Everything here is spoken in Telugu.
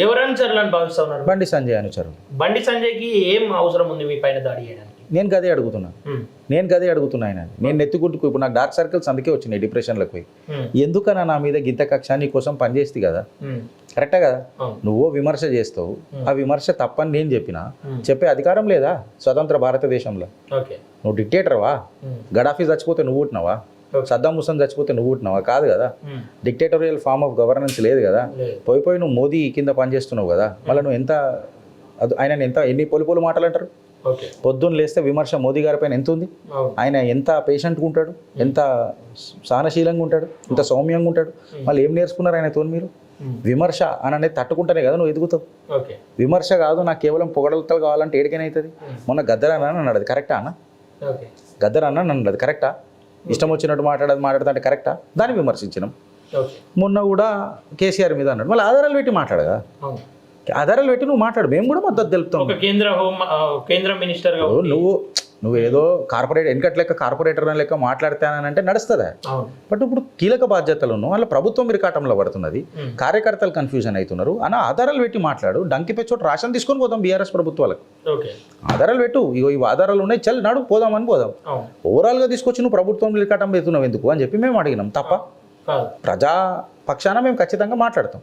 ఎవరు అనుచరులని భావిస్తా ఉన్నారు? బండి సంజయ్ అనుచరులు. బండి సంజయ్కి ఏం అవసరం ఉంది మీ పైన దాడి చేయడానికి? నేను గదే అడుగుతున్నా ఆయన. నేను నెత్తిగుట్టుకు ఇప్పుడు నాకు డార్క్ సర్కిల్స్ అందుకే వచ్చినాయి, డిప్రెషన్లకు పోయి. ఎందుకన్నా నా మీద గింత కక్ష, నీ కోసం పనిచేస్తే కదా, కరెక్టా కదా? నువ్వు విమర్శ చేస్తావు, ఆ విమర్శ తప్పని నేను చెప్పే అధికారం లేదా స్వతంత్ర భారతదేశంలో? నువ్వు డిక్టేటర్వా? గడాఫీ చచ్చిపోతే నువ్వు పుట్టినావా? సద్దాం హుసేన్ చచ్చిపోతే నువ్వు పుట్టినావా? కాదు కదా. డిక్టేటోరియల్ ఫార్మ్ ఆఫ్ గవర్నెన్స్ లేదు కదా. పోయి నువ్వు మోదీ కింద పనిచేస్తున్నావు కదా. మళ్ళీ నువ్వు ఆయన ఎన్ని పొలి మాటలు అంటారు. పొద్దున్న లేస్తే విమర్శ మోదీ గారి పైన ఎంత ఉంది, ఆయన ఎంత పేషెంట్గా ఉంటాడు, ఎంత సహనశీలంగా ఉంటాడు, ఎంత సౌమ్యంగా ఉంటాడు. మళ్ళీ ఏం నేర్చుకున్నారు ఆయనతో మీరు? విమర్శ అని అనేది తట్టుకుంటేనే కదా నువ్వు ఎదుగుతావు. విమర్శ కాదు, నాకు కేవలం పొగడతలు కావాలంటే ఏడికైనా అవుతుంది. మొన్న గద్దర్ అన్న అన్నాడు, అది కరెక్టా అన్న? గద్దర్ అన్న అన్నాడు, అది కరెక్టా? ఇష్టం వచ్చినట్టు మాట్లాడుతా అంటే కరెక్టా? దాన్ని విమర్శించినాం. మొన్న కూడా కేసీఆర్ మీద అన్నాడు, మళ్ళీ ఆధారాలు పెట్టి మాట్లాడగా. ఆధారాలు పెట్టి నువ్వు మాట్లాడు, మేము కూడా మద్దతు తెలుపుతాం. కేంద్ర మినిస్టర్ నువ్వు ఏదో కార్పొరేటర్ లెక్క మాట్లాడతానంటే నడుస్తుందా? బట్ ఇప్పుడు కీలక బాధ్యతలను వాళ్ళ ప్రభుత్వం ఇరకాటంలో పడుతున్నది, కార్యకర్తలు కన్ఫ్యూజన్ అవుతున్నారు అన్న. ఆధారాలు పెట్టి మాట్లాడు. డంకి పెచ్చోటి రాషన్ తీసుకొని పోదాం బీఆర్ఎస్ ప్రభుత్వాలకు. ఆధారాలు పెట్టు, ఇవి ఆధారాలు ఉన్నాయి, చల్ నడు పోదాం. ఓవరాల్గా తీసుకొచ్చి నువ్వు ప్రభుత్వం ఇరకాటం పెడుతున్నావు ఎందుకు అని చెప్పి మేము అడిగినాం. తప్ప ప్రజా పక్షాన మేము ఖచ్చితంగా మాట్లాడతాం.